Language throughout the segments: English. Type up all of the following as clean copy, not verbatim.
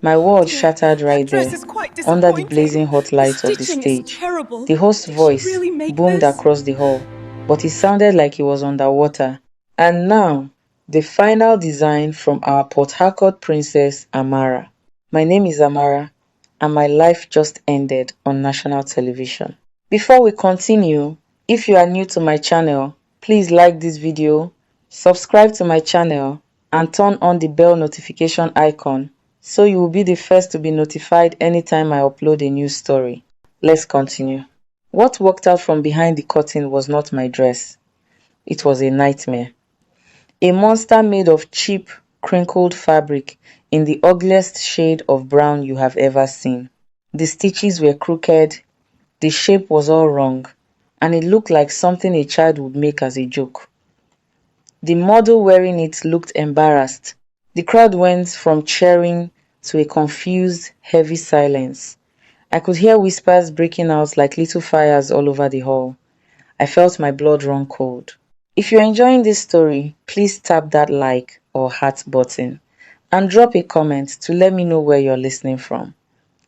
My world Dear, shattered right that dress there, is quite under the disappointing. blazing hot The lights of the stitching is stage. terrible. The host's Did she voice really make boomed this? across the hall, but it sounded like he was underwater. And now, the final design from our Port Harcourt princess, Amara. My name is Amara, and my life just ended on national television. Before we continue, if you are new to my channel, please like this video, subscribe to my channel, and turn on the bell notification icon so you will be the first to be notified anytime I upload a new story. Let's continue. What walked out from behind the curtain was not my dress. It was a nightmare. A monster made of cheap, crinkled fabric in the ugliest shade of brown you have ever seen. The stitches were crooked, the shape was all wrong, and it looked like something a child would make as a joke. The model wearing it looked embarrassed. The crowd went from cheering to a confused, heavy silence. I could hear whispers breaking out like little fires all over the hall. I felt my blood run cold. If you're enjoying this story, please tap that like or heart button and drop a comment to let me know where you're listening from.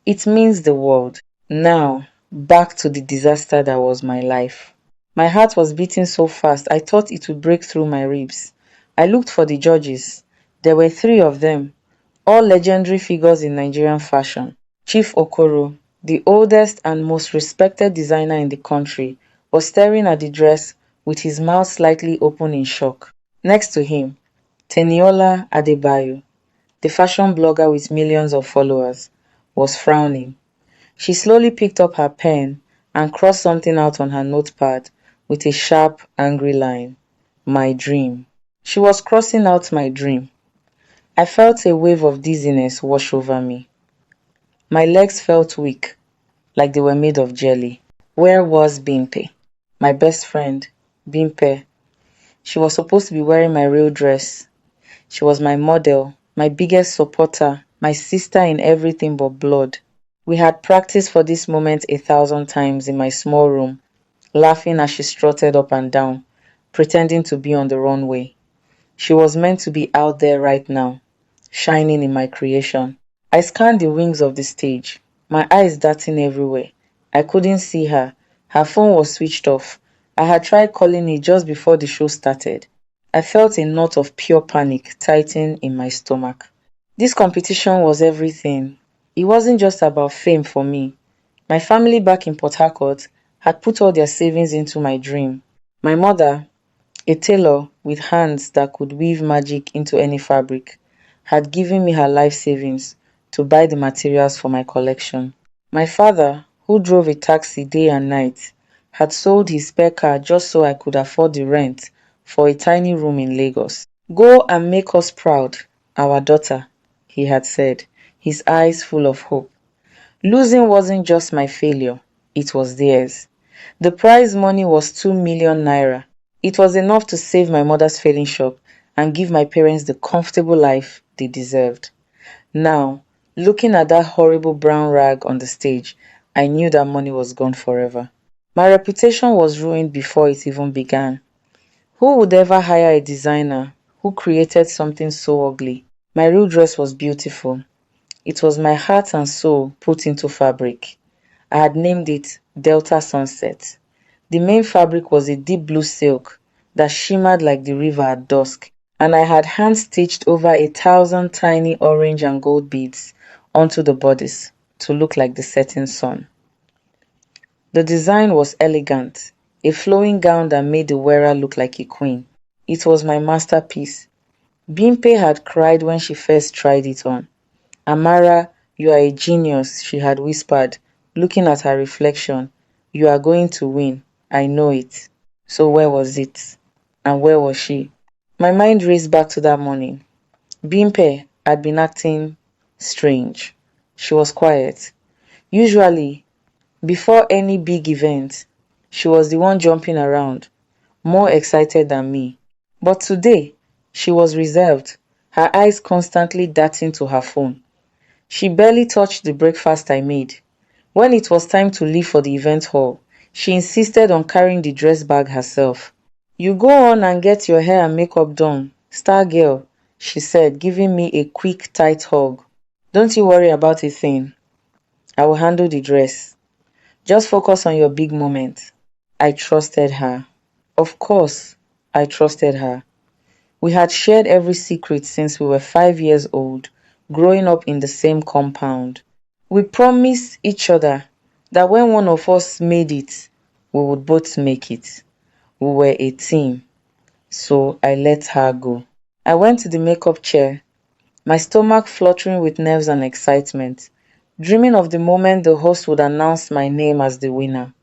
It means the world. Now, back to the disaster that was my life. My heart was beating so fast I thought it would break through my ribs. I looked for the judges. There were three of them, all legendary figures in Nigerian fashion. Chief Okoro, the oldest and most respected designer in the country, was staring at the dress with his mouth slightly open in shock. Next to him, Teniola Adebayo, the fashion blogger with millions of followers, was frowning. She slowly picked up her pen and crossed something out on her notepad with a sharp, angry line. My dream. She was crossing out my dream. I felt a wave of dizziness wash over me. My legs felt weak, like they were made of jelly. Where was Bimpe? My best friend, Bimpe. She was supposed to be wearing my real dress. She was my model, my biggest supporter, my sister in everything but blood. We had practiced for this moment 1,000 times in my small room, laughing as she strutted up and down, pretending to be on the runway. She was meant to be out there right now, shining in my creation. I scanned the wings of the stage, my eyes darting everywhere. I couldn't see her. Her phone was switched off. I had tried calling it just before the show started. I felt a knot of pure panic tighten in my stomach. This competition was everything. It wasn't just about fame for me. My family back in Port Harcourt had put all their savings into my dream. My mother, a tailor with hands that could weave magic into any fabric, had given me her life savings to buy the materials for my collection. My father, who drove a taxi day and night, had sold his spare car just so I could afford the rent for a tiny room in Lagos. Go and make us proud, our daughter, he had said, his eyes full of hope. Losing wasn't just my failure, it was theirs. The prize money was 2 million naira. It was enough to save my mother's failing shop and give my parents the comfortable life they deserved. Now, looking at that horrible brown rag on the stage, I knew that money was gone forever. My reputation was ruined before it even began. Who would ever hire a designer who created something so ugly? My real dress was beautiful. It was my heart and soul put into fabric. I had named it Delta Sunset. The main fabric was a deep blue silk that shimmered like the river at dusk, and I had hand stitched over 1,000 tiny orange and gold beads onto the bodice to look like the setting sun. The design was elegant, a flowing gown that made the wearer look like a queen. It was my masterpiece. Bimpe had cried when she first tried it on. Amara, you are a genius, she had whispered, looking at her reflection. You are going to win. I know it. So where was it? And where was she? My mind raced back to that morning. Bimpe had been acting strange. She was quiet. Usually, before any big event, she was the one jumping around, more excited than me. But today, she was reserved, her eyes constantly darting to her phone. She barely touched the breakfast I made. When it was time to leave for the event hall, she insisted on carrying the dress bag herself. You go on and get your hair and makeup done, star girl, she said, giving me a quick, tight hug. Don't you worry about a thing. I will handle the dress. Just focus on your big moment. I trusted her. Of course, I trusted her. We had shared every secret since we were 5 years old, growing up in the same compound. We promised each other that when one of us made it, we would both make it. We were a team, so I let her go. I went to the makeup chair, my stomach fluttering with nerves and excitement, dreaming of the moment the host would announce my name as the winner.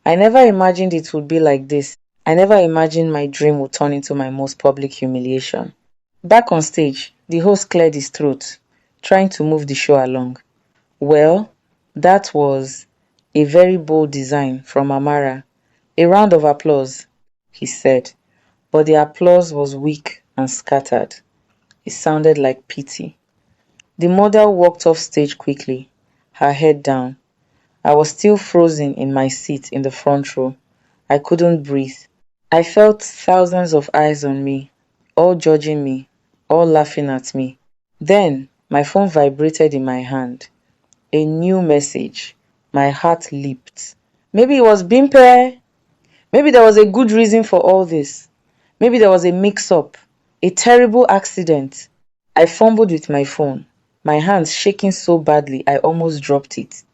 I never imagined it would be like this. I never imagined my dream would turn into my most public humiliation. Back on stage, the host cleared his throat, trying to move the show along. Well, that was a very bold design from Amara. A round of applause, he said, but the applause was weak and scattered. It sounded like pity. The model walked off stage quickly, her head down. I was still frozen in my seat in the front row. I couldn't breathe. I felt thousands of eyes on me, all judging me, all laughing at me. Then my phone vibrated in my hand. A new message. My heart leaped. Maybe it was Bimpe. Maybe there was a good reason for all this. Maybe there was a mix-up, a terrible accident. I fumbled with my phone, my hands shaking so badly I almost dropped it.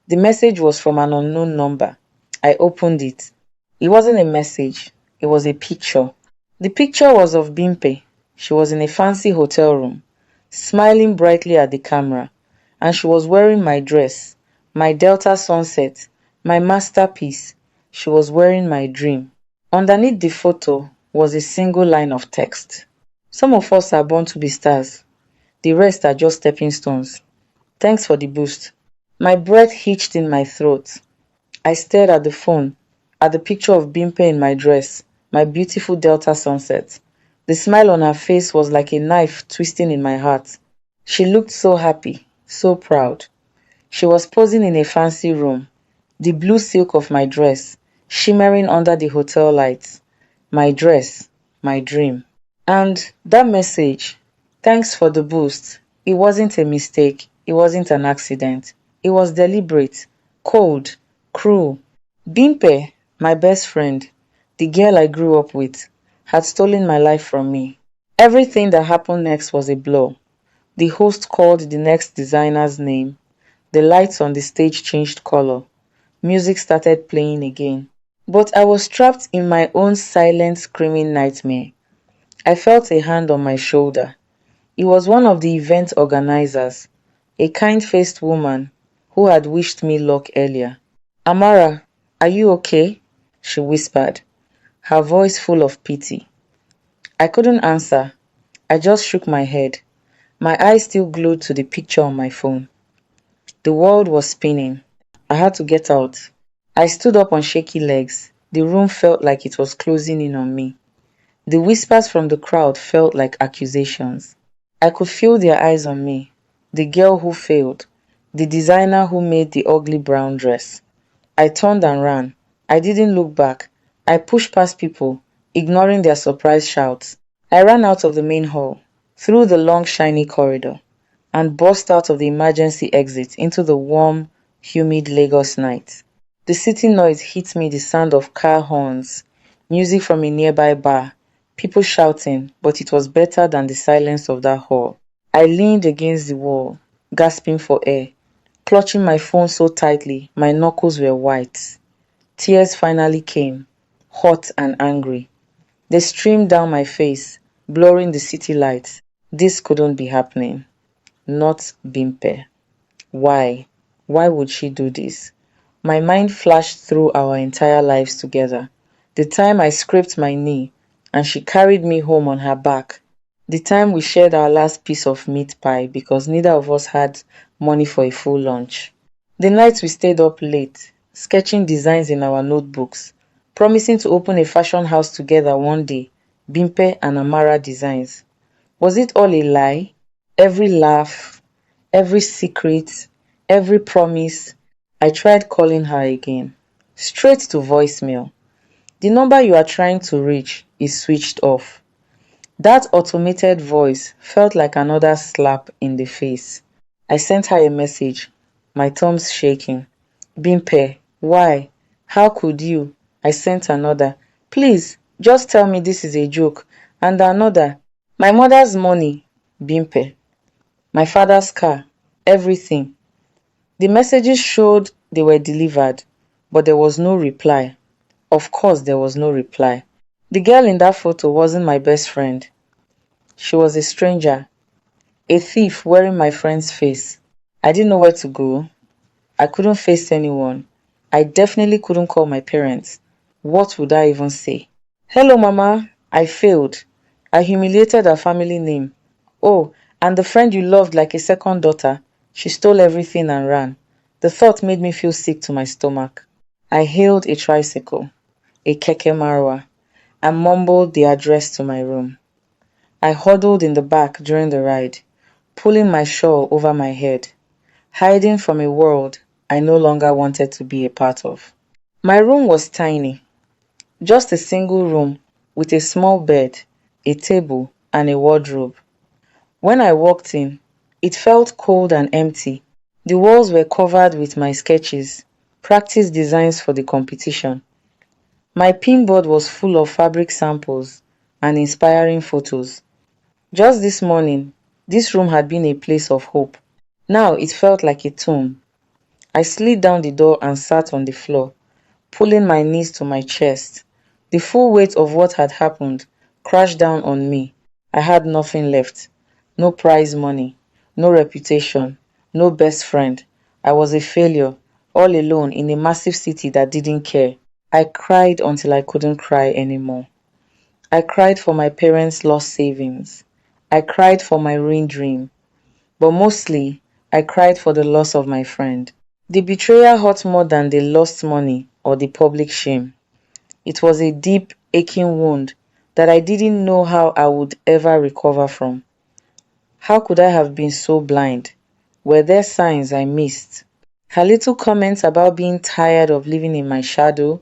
The message was from an unknown number. I opened it. It wasn't a message, it was a picture. The picture was of Bimpe. She was in a fancy hotel room, smiling brightly at the camera, and she was wearing my dress, my Delta Sunset, my masterpiece. She was wearing my dream. Underneath the photo was a single line of text. Some of us are born to be stars. The rest are just stepping stones. Thanks for the boost. My breath hitched in my throat. I stared at the phone, at the picture of Bimpe in my dress, my beautiful Delta Sunset. The smile on her face was like a knife twisting in my heart. She looked so happy, so proud. She was posing in a fancy room, the blue silk of my dress shimmering under the hotel lights. My dress, my dream. And that message, thanks for the boost, it wasn't a mistake, it wasn't an accident. It was deliberate, cold, cruel. Bimpe, my best friend, the girl I grew up with, had stolen my life from me. Everything that happened next was a blur. The host called the next designer's name. The lights on the stage changed color. Music started playing again. But I was trapped in my own silent, screaming nightmare. I felt a hand on my shoulder. It was one of the event organizers, a kind-faced woman who had wished me luck earlier. Amara, are you okay? She whispered, her voice full of pity. I couldn't answer. I just shook my head, my eyes still glued to the picture on my phone. The world was spinning. I had to get out. I stood up on shaky legs. The room felt like it was closing in on me. The whispers from the crowd felt like accusations. I could feel their eyes on me. The girl who failed. The designer who made the ugly brown dress. I turned and ran. I didn't look back. I pushed past people, ignoring their surprised shouts. I ran out of the main hall, through the long shiny corridor, and burst out of the emergency exit into the warm, humid Lagos night. The city noise hit me, the sound of car horns, music from a nearby bar, people shouting, but it was better than the silence of that hall. I leaned against the wall, gasping for air, clutching my phone so tightly my knuckles were white. Tears finally came, hot and angry. They streamed down my face, blurring the city lights. This couldn't be happening. Not Bimpe. Why? Why would she do this? My mind flashed through our entire lives together. The time I scraped my knee and she carried me home on her back. The time we shared our last piece of meat pie because neither of us had money for a full lunch. The nights we stayed up late, sketching designs in our notebooks, promising to open a fashion house together one day, Bimpe and Amara Designs. Was it all a lie? Every laugh, every secret, every promise. I tried calling her again. Straight to voicemail. The number you are trying to reach is switched off. That automated voice felt like another slap in the face. I sent her a message, my thumbs shaking. Bimpe, why? How could you? I sent another. Please, just tell me this is a joke. And another. My mother's money. Bimpe. My father's car. Everything. The messages showed they were delivered, but there was no reply. Of course, there was no reply. The girl in that photo wasn't my best friend. She was a stranger, a thief wearing my friend's face. I didn't know where to go. I couldn't face anyone. I definitely couldn't call my parents. What would I even say? Hello, Mama. I failed. I humiliated her family name. Oh, and the friend you loved like a second daughter, she stole everything and ran. The thought made me feel sick to my stomach. I hailed a tricycle, a keke marwa, and mumbled the address to my room. I huddled in the back during the ride, pulling my shawl over my head, hiding from a world I no longer wanted to be a part of. My room was tiny, just a single room with a small bed, a table, and a wardrobe. When I walked in, it felt cold and empty. The walls were covered with my sketches, practice designs for the competition. My pinboard was full of fabric samples and inspiring photos. Just this morning, this room had been a place of hope. Now it felt like a tomb. I slid down the door and sat on the floor, pulling my knees to my chest. The full weight of what had happened crashed down on me. I had nothing left. No prize money, no reputation, no best friend. I was a failure, all alone in a massive city that didn't care. I cried until I couldn't cry anymore. I cried for my parents' lost savings. I cried for my ruined dream. But mostly, I cried for the loss of my friend. The betrayal hurt more than the lost money or the public shame. It was a deep, aching wound that I didn't know how I would ever recover from. How could I have been so blind? Were there signs I missed? Her little comments about being tired of living in my shadow,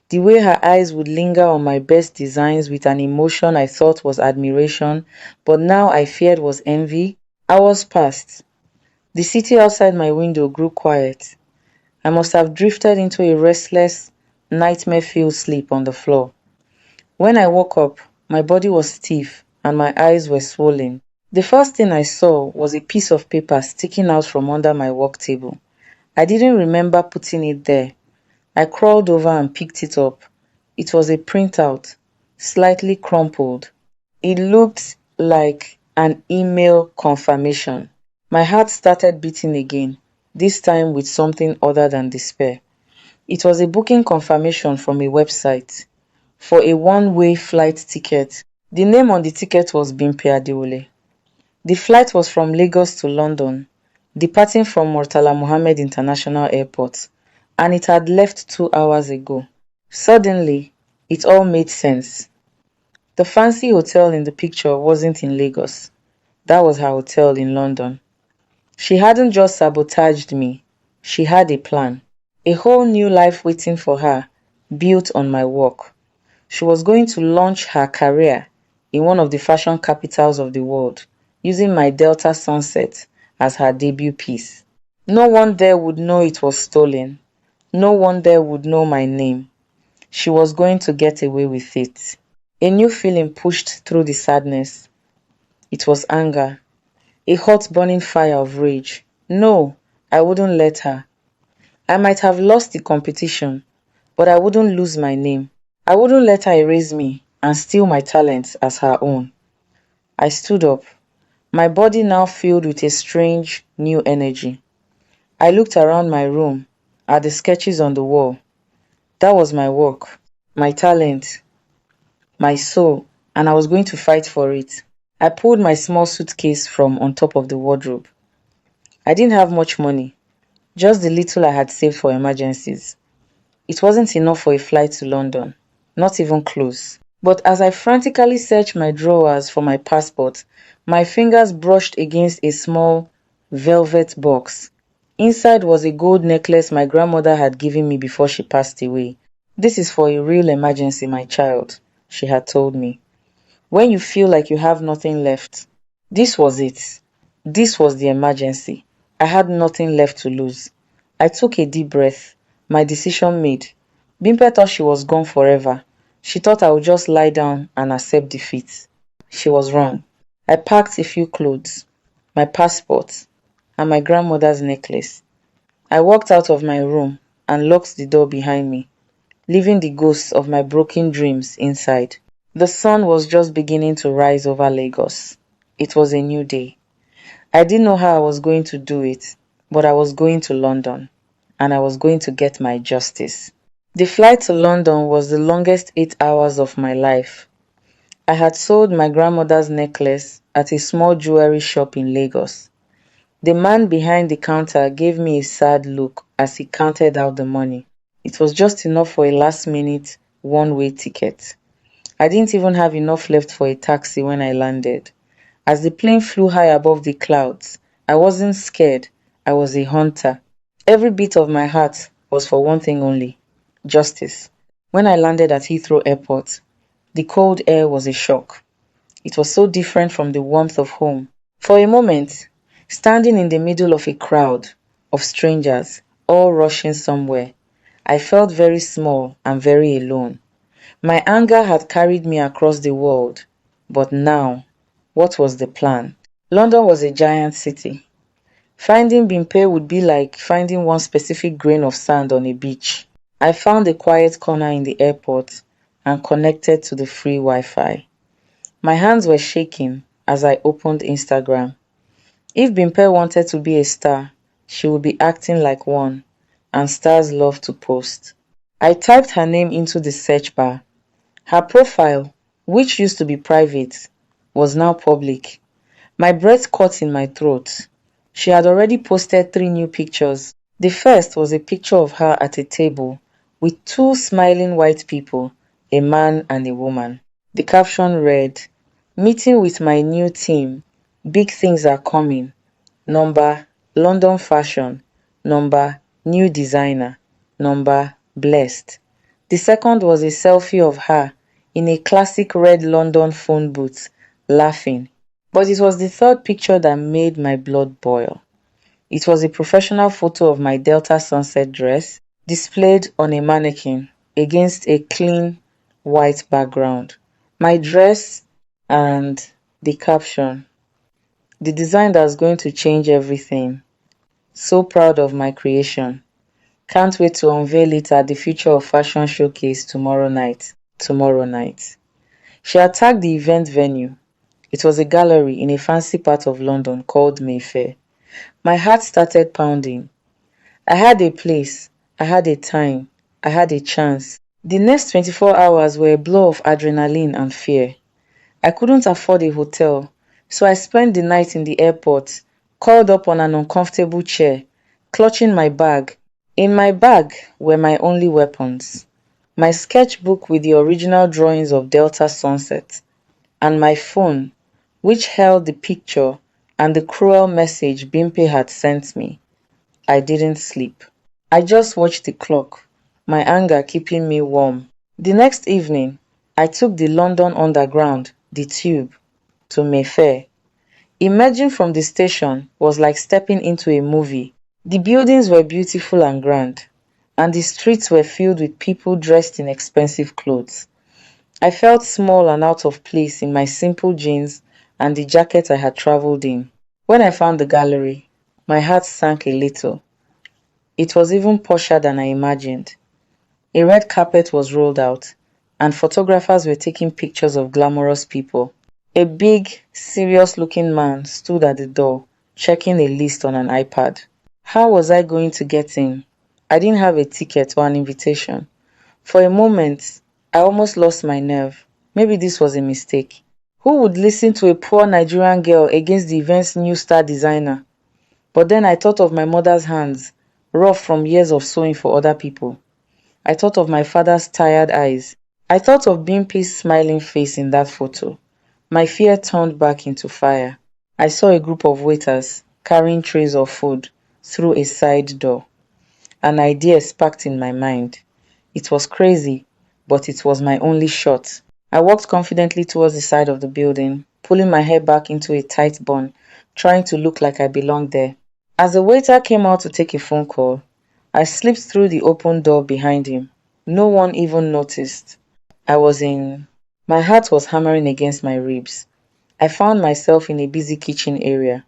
the way her eyes would linger on my best designs with an emotion I thought was admiration, but now I feared was envy. Hours passed. The city outside my window grew quiet. I must have drifted into a restless, nightmare-filled sleep on the floor. When I woke up, my body was stiff and my eyes were swollen. The first thing I saw was a piece of paper sticking out from under my work table. I didn't remember putting it there. I crawled over and picked it up. It was a printout, slightly crumpled. It looked like an email confirmation. My heart started beating again, this time with something other than despair. It was a booking confirmation from a website for a one-way flight ticket. The name on the ticket was Bimpe Adewole. The flight was from Lagos to London, departing from Murtala Mohammed International Airport, and it had left 2 hours ago. Suddenly, it all made sense. The fancy hotel in the picture wasn't in Lagos. That was her hotel in London. She hadn't just sabotaged me. She had a plan. A whole new life waiting for her, built on my work. She was going to launch her career in one of the fashion capitals of the world, using my Delta Sunset as her debut piece. No one there would know it was stolen. No one there would know my name. She was going to get away with it. A new feeling pushed through the sadness. It was anger, a hot burning fire of rage. No, I wouldn't let her. I might have lost the competition, but I wouldn't lose my name. I wouldn't let her erase me and steal my talents as her own. I stood up, my body now filled with a strange, new energy. I looked around my room, at the sketches on the wall. That was my work, my talent, my soul, and I was going to fight for it. I pulled my small suitcase from on top of the wardrobe. I didn't have much money, just the little I had saved for emergencies. It wasn't enough for a flight to London, not even close. But as I frantically searched my drawers for my passport, my fingers brushed against a small velvet box. Inside was a gold necklace my grandmother had given me before she passed away. This is for a real emergency, my child, she had told me. When you feel like you have nothing left. This was it. This was the emergency. I had nothing left to lose. I took a deep breath. My decision made. Bimpe thought she was gone forever. She thought I would just lie down and accept defeat. She was wrong. I packed a few clothes, my passport, and my grandmother's necklace. I walked out of my room and locked the door behind me, leaving the ghosts of my broken dreams inside. The sun was just beginning to rise over Lagos. It was a new day. I didn't know how I was going to do it, but I was going to London, and I was going to get my justice. The flight to London was the longest 8 hours of my life. I had sold my grandmother's necklace at a small jewelry shop in Lagos. The man behind the counter gave me a sad look as he counted out the money. It was just enough for a last-minute, one-way ticket. I didn't even have enough left for a taxi when I landed. As the plane flew high above the clouds, I wasn't scared. I was a hunter. Every beat of my heart was for one thing only: justice. When I landed at Heathrow Airport, the cold air was a shock. It was so different from the warmth of home. For a moment, standing in the middle of a crowd of strangers, all rushing somewhere, I felt very small and very alone. My anger had carried me across the world, but now, what was the plan? London was a giant city. Finding Bimpe would be like finding one specific grain of sand on a beach. I found a quiet corner in the airport and connected to the free Wi-Fi. My hands were shaking as I opened Instagram. If Bimpe wanted to be a star, she would be acting like one, and stars love to post. I typed her name into the search bar. Her profile, which used to be private, was now public. My breath caught in my throat. She had already posted 3 new pictures. The first was a picture of her at a table with 2 smiling white people, a man and a woman. The caption read, "Meeting with my new team. Big things are coming. Number, London fashion. Number, new designer. Number, blessed." The second was a selfie of her in a classic red London phone booth, laughing. But it was the third picture that made my blood boil. It was a professional photo of my Delta sunset dress displayed on a mannequin against a clean white background. My dress and the caption, "The design that's going to change everything. So proud of my creation. Can't wait to unveil it at the Future of Fashion Showcase tomorrow night." Tomorrow night. She had tagged the event venue. It was a gallery in a fancy part of London called Mayfair. My heart started pounding. I had a place, I had a time, I had a chance. The next 24 hours were a blur of adrenaline and fear. I couldn't afford a hotel, so I spent the night in the airport, curled up on an uncomfortable chair, clutching my bag. In my bag were my only weapons: my sketchbook with the original drawings of Delta Sunset, and my phone, which held the picture and the cruel message Bimpe had sent me. I didn't sleep. I just watched the clock, my anger keeping me warm. The next evening, I took the London Underground, the tube, to Mayfair. Emerging from the station was like stepping into a movie. The buildings were beautiful and grand, and the streets were filled with people dressed in expensive clothes. I felt small and out of place in my simple jeans and the jacket I had traveled in. When I found the gallery, my heart sank a little. It was even posher than I imagined. A red carpet was rolled out, and photographers were taking pictures of glamorous people. A big, serious-looking man stood at the door, checking a list on an iPad. How was I going to get in? I didn't have a ticket or an invitation. For a moment, I almost lost my nerve. Maybe this was a mistake. Who would listen to a poor Nigerian girl against the event's new star designer? But then I thought of my mother's hands, rough from years of sewing for other people. I thought of my father's tired eyes. I thought of Bimpe's smiling face in that photo. My fear turned back into fire. I saw a group of waiters carrying trays of food through a side door. An idea sparked in my mind. It was crazy, but it was my only shot. I walked confidently towards the side of the building, pulling my hair back into a tight bun, trying to look like I belonged there. As the waiter came out to take a phone call, I slipped through the open door behind him. No one even noticed. I was in. My heart was hammering against my ribs. I found myself in a busy kitchen area.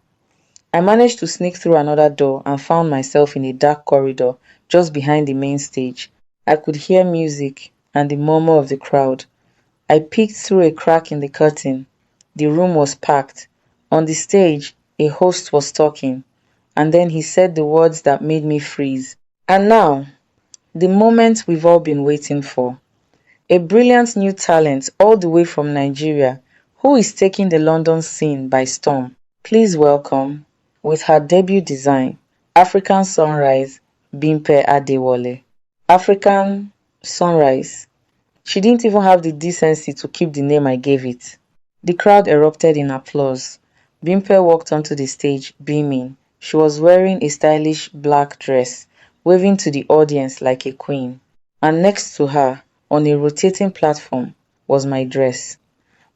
I managed to sneak through another door and found myself in a dark corridor just behind the main stage. I could hear music and the murmur of the crowd. I peeked through a crack in the curtain. The room was packed. On the stage, a host was talking, and then he said the words that made me freeze. And now, the moment we've all been waiting for. A brilliant new talent all the way from Nigeria who is taking the London scene by storm. Please welcome, with her debut design, African Sunrise, Bimpe Adewale. African Sunrise. She didn't even have the decency to keep the name I gave it. The crowd erupted in applause. Bimpe walked onto the stage, beaming. She was wearing a stylish black dress, waving to the audience like a queen. And next to her, on a rotating platform, was my dress,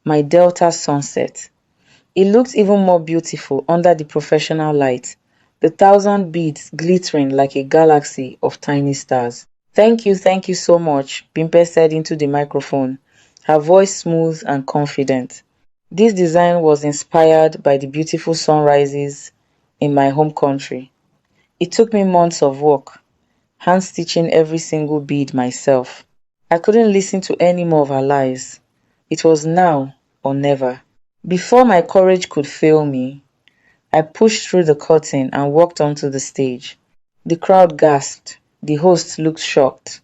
my Delta Sunset. It looked even more beautiful under the professional light, the thousand beads glittering like a galaxy of tiny stars. Thank you so much, Bimpe said into the microphone, her voice smooth and confident. This design was inspired by the beautiful sunrises in my home country. It took me months of work, hand stitching every single bead myself. I couldn't listen to any more of her lies. It was now or never. Before my courage could fail me, I pushed through the curtain and walked onto the stage. The crowd gasped. The host looked shocked.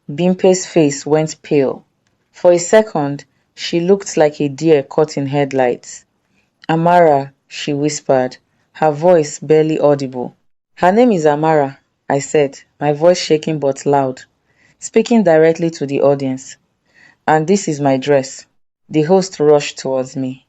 Bimpe's face went pale. For a second, she looked like a deer caught in headlights. Amara, she whispered, her voice barely audible. Her name is Amara, I said, my voice shaking but loud, speaking directly to the audience. And this is my dress. The host rushed towards me.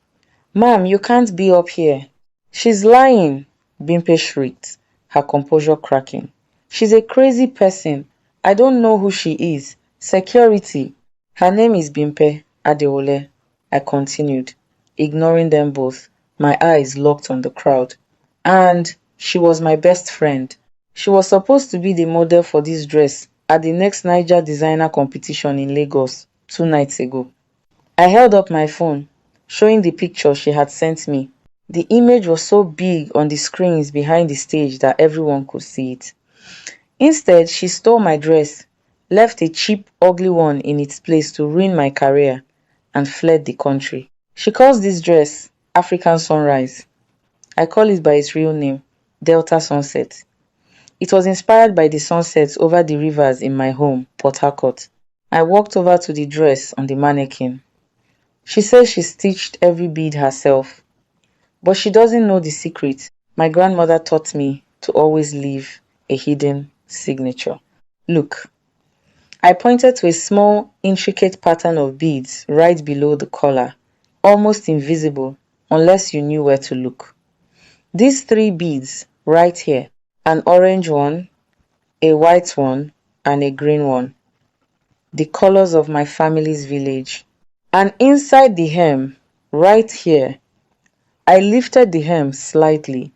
Ma'am, you can't be up here. She's lying, Bimpe shrieked, her composure cracking. She's a crazy person. I don't know who she is. Security. Her name is Bimpe Adewale, I continued, ignoring them both, my eyes locked on the crowd. And she was my best friend. She was supposed to be the model for this dress at the next Niger designer competition in Lagos 2 nights ago. I held up my phone, showing the picture she had sent me. The image was so big on the screens behind the stage that everyone could see it. Instead, she stole my dress, left a cheap, ugly one in its place to ruin my career, and fled the country. She calls this dress African Sunrise. I call it by its real name, Delta Sunset. It was inspired by the sunsets over the rivers in my home, Port Harcourt. I walked over to the dress on the mannequin. She says she stitched every bead herself, but she doesn't know the secret. My grandmother taught me to always leave a hidden signature. Look, I pointed to a small, intricate pattern of beads right below the collar, almost invisible unless you knew where to look. These three beads right here, an orange one, a white one, and a green one, the colors of my family's village. And inside the hem, right here, I lifted the hem slightly.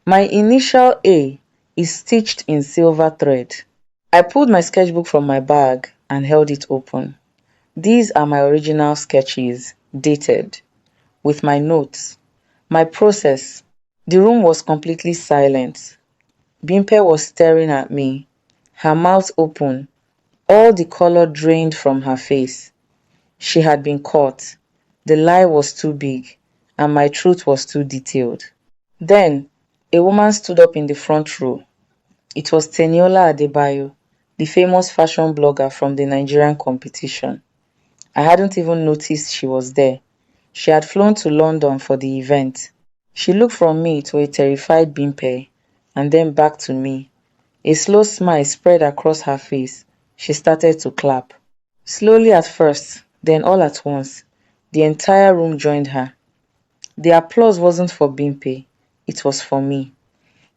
My initial A is stitched in silver thread. I pulled my sketchbook from my bag and held it open. These are my original sketches, dated, with my notes, my process. The room was completely silent. Bimpe was staring at me, her mouth open, all the color drained from her face. She had been caught. The lie was too big, and my truth was too detailed. Then, a woman stood up in the front row. It was Teniola Adebayo, the famous fashion blogger from the Nigerian competition. I hadn't even noticed she was there. She had flown to London for the event. She looked from me to a terrified Bimpe, and then back to me. A slow smile spread across her face. She started to clap. Slowly at first, then all at once, the entire room joined her. The applause wasn't for Bimpe, it was for me.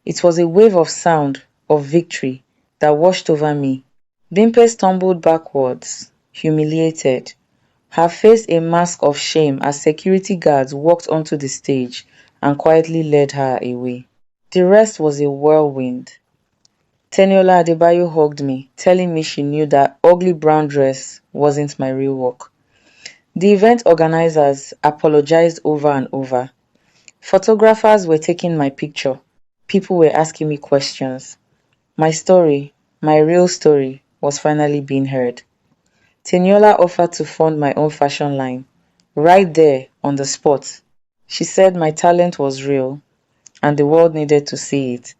It was a wave of sound, of victory, that washed over me. Bimpe stumbled backwards, humiliated, her face a mask of shame as security guards walked onto the stage and quietly led her away. The rest was a whirlwind. Teniola Adebayo hugged me, telling me she knew that ugly brown dress wasn't my real work. The event organizers apologized over and over. Photographers were taking my picture. People were asking me questions. My story, my real story, was finally being heard. Teniola offered to fund my own fashion line, right there on the spot. She said my talent was real and the world needed to see it.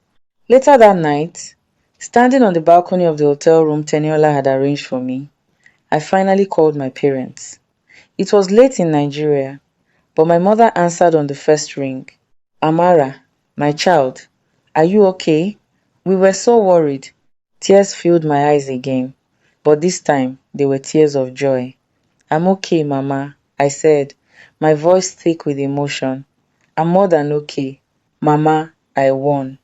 Later that night, standing on the balcony of the hotel room Teniola had arranged for me, I finally called my parents. It was late in Nigeria, but my mother answered on the first ring. Amara, my child, are you okay? We were so worried. Tears filled my eyes again, but this time they were tears of joy. I'm okay, Mama, I said, my voice thick with emotion. I'm more than okay. Mama, I won.